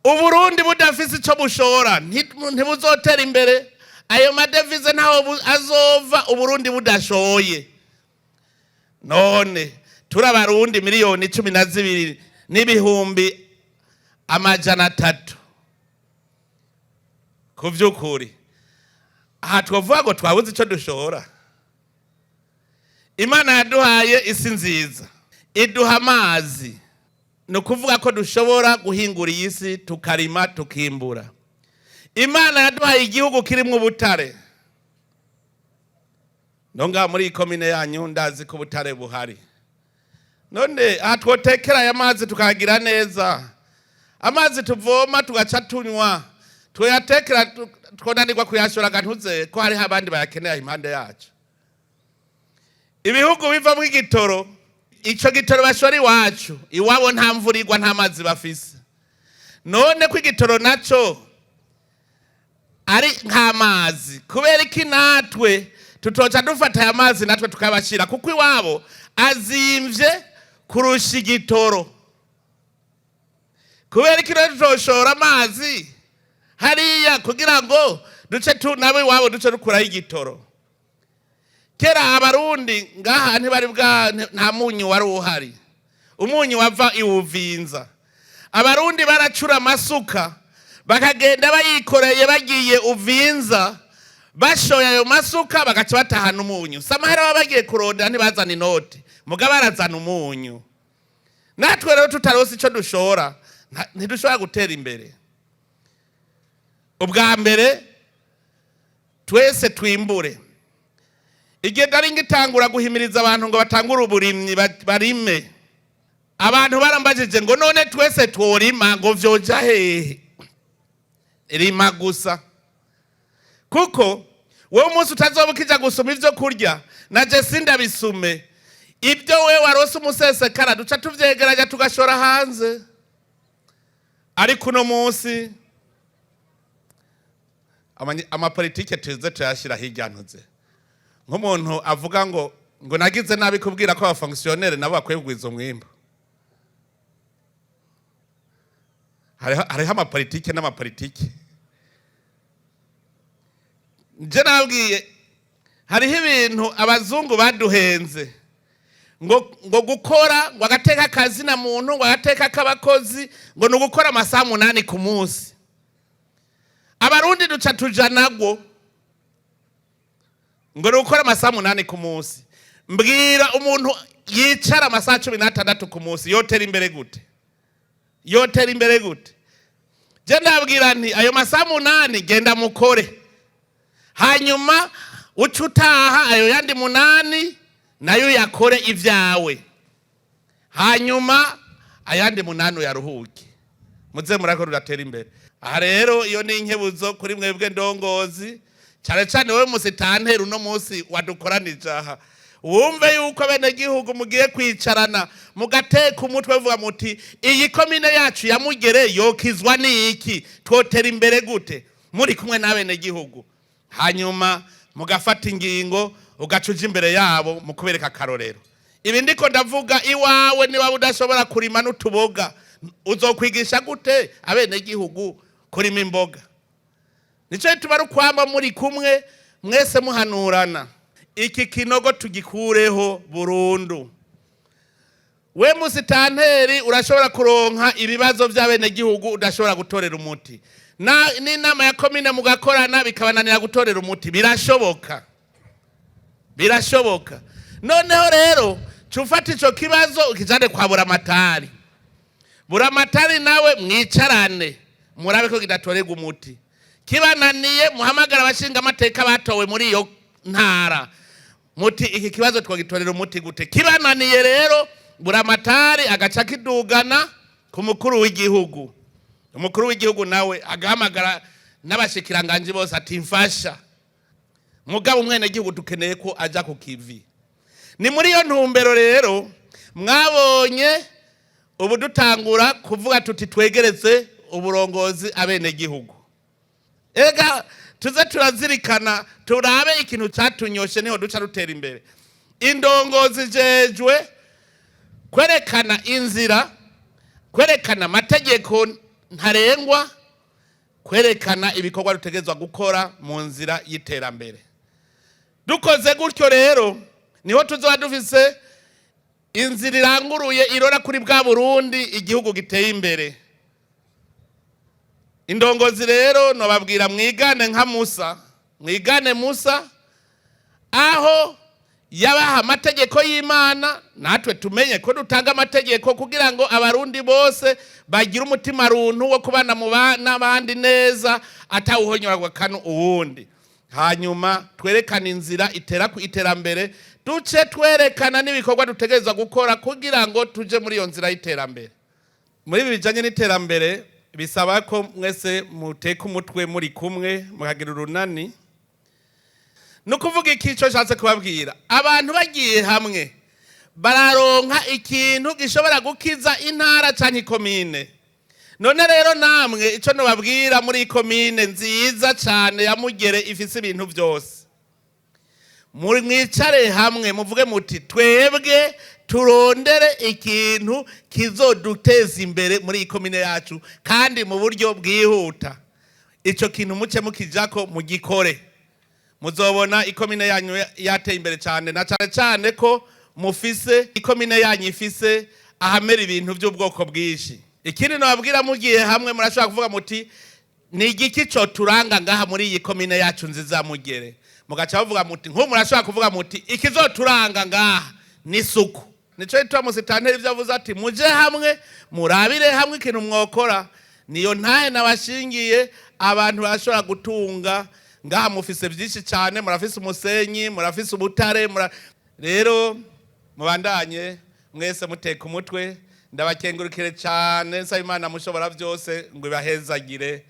Uburundi budafise ico bushora ntibuzotera imbere. Ayo madevize ntaho azova Uburundi budashoye. None turabarundi miliyoni 12 n'ibihumbi 300 kuvyukuri. Aha twovuga ngo twabuze ico dushora. Imana yaduhaye isi nziza, iduha amazi, no kuvuga ko dushobora guhingura isi tukarima tukimbura. Imana yaduhaye igihugu kirimwo ubutare. Nonga muri komine yanyu ndazi ko ubutare buhari. None aha twotekera aya mazi tukagira neza. Amazi tuvoma tugaca tunywa. Twayatekera twonanirwa kuyashora gantuze ko hari abandi bayakeneye impande yacu. Ibihugu bivamwo igitoro, ico gitoro bashora iwacu, iwabo nta mvurirwa nta mazi bafise. None ko igitoro naco ari nk'amazi, kubera iki natwe tutoca dufata aya mazi natwe tukabashira, kuko iwabo azimvye kurusha igitoro. Kubera iki tutoshora amazi hariya kugira ngo duce nawe iwabo duce dukuraho igitoro. Kera abarundi ngaha ntibari nta munyu wari uhari, umunyu wava iwuvinza. Abarundi baracura amasuka bakagenda bayikoreye bagiye uvinza, bashoye ayo masuka bagaca batahana umunyu. Samahera baba bagiye kurondera ntibazana inoti, mugabo barazana umunyu. Natwe rero tutarose ico dushora ntidushobora gutera imbere. Ubwa mbere twese twimbure. Igihe ndari ngitangura guhimiriza abantu ngo batangure uburimyi barime, abantu barambajije ngo none twese tworima ngo vyoja hehe? Rima gusa. Kuko wewe umunsi utazobukija gusoma ivyo kurya naje sindabisume, ibyo wewe warose umusesekara duca tuvyegeranya tugashora hanze. Ariko uno munsi amapolitike tuze tuyashira hirya ntuze. Nk'umuntu avuga ngo nagize nabi kubwira ko abafonctionnaire nabo bakwiye kugwiza umwimbo. Hariho amapolitike n'amapolitike. Nje nabwiye hariho ibintu abazungu baduhenze ngo gukora ngo agateka akazi na muntu ngo agateka k'abakozi ngo ni ugukora amasaha 8 ku munsi. Abarundi duca tuja nagwo ngo ni ugukora amasaha 8 ku munsi. Mbwira umuntu yicara amasaha 16 ku munsi yotera imbere gute? Yotera imbere gute? Je ndabwira nti ayo masaha 8 genda mukore, hanyuma ucutaha ayo yandi 8 nayo yakore ivyawe, hanyuma ayandi 8 yaruhuke, muze murako ruratera imbere. Aha rero iyo ni inkebuzo kuri mwebwe ndongozi, cyane cyane wewe musitantera uno munsi wadukoranije aha. Wumve yuko bene gihugu mugiye kwicarana mugateka umutwe vuga muti iyi komine yacu ya Mugere yokizwa niki, twotera imbere gute muri kumwe n'abene gihugu, hanyuma mugafata ingingo ugacuja imbere yabo mukubereka akarorero. Ibi ndiko ndavuga iwawe niba udashobora kurima n'utuboga uzokwigisha gute abene gihugu kurima imboga? Nico tubaru kwamba muri kumwe mwese muhanurana. Iki kinogo tugikureho burundu. We musitanteri urashobora kuronka ibibazo by'abene gihugu udashobora gutorera umuti. N'inama ya komine mugakorana bikabananira gutorera umuti. Birashoboka. Birashoboka. Noneho rero cufata ico kibazo ukijane kwa buramatari. Buramatari nawe mwicarane murabe ko kidatorerwa umuti. Kibananiye muhamagara abashinga amateka batowe muri iyo ntara. Muti iki kibazo twagitorera umuti gute? Kibananiye rero buramatari agaca kidugana ku mukuru w'igihugu. Umukuru w'igihugu nawe agahamagara n'abashikiranganje bose ati mfasha. Mugabo umwene gihugu dukeneye ko aja ku kivi. Ni muri iyo ntumbero rero mwabonye ubu dutangura kuvuga tuti twegereze uburongozi abene gihugu. Ega tuze turazirikana turabe ikintu cyatunyoshe niho duca rutera imbere. Indongozi jejwe kwerekana inzira, kwerekana amategeko ntarengwa kwerekana ibikorwa dutegerezwa gukora mu nzira y'iterambere. Dukoze gutyo rero niho tuzoba dufise inzira iranguruye irora kuri bwa Burundi igihugu giteye imbere. Indongozi rero nobabwira mwigane nka Musa, mwigane Musa aho yabaha amategeko y'Imana, natwe tumenye ko dutanga amategeko kugira ngo abarundi bose bagira umutima runtu wo kubana mu n'abandi neza atawuhonyorwa kanu uwundi. Hanyuma twerekana inzira itera ku iterambere, duce twerekana n'ibikorwa dutegerezwa gukora kugira ngo tuje muri iyo nzira y'iterambere. Muri bijanye n'iterambere bisaba ko mwese muteka umutwe muri kumwe mukagira urunani. Nukuvuga ikico cyatse kubabwira abantu bagiye hamwe bararonka ikintu gishobora gukiza intara canke komine. None rero namwe ico nobabwira muri komine nziza cyane ya Mugere ifise ibintu byose, muri mwicare hamwe muvuge muti twebwe turondere ikintu kizoduteza imbere muri komine yacu kandi mu buryo bwihuta. Ico kintu muce mukijako mugikore, muzobona ikomine yanyu yateye imbere cyane, na cyane ko mufise ikomine yanyu ifise ahamera ibintu by'ubwoko bwinshi. Ikindi nababwira mugiye hamwe murashobora kuvuga muti ni igiki cyo turanga ngaha muri iyi komine yacu nziza Mugere, mugaca bavuga muti nko murashobora kuvuga muti ikizoturanga ngaha ni suku. Nico itwa musitanteri ivyo avuze ati muje hamwe murabire hamwe ikintu mwokora. Niyo ntahe nabashingiye abantu bashobora gutunga ngaha mufise byinshi cyane, murafise umusenyi, murafise ubutare, rero mubandanye mwese muteka umutwe. Ndabakengurukire cyane, nsaba Imana mushobora byose ngo ibahezagire.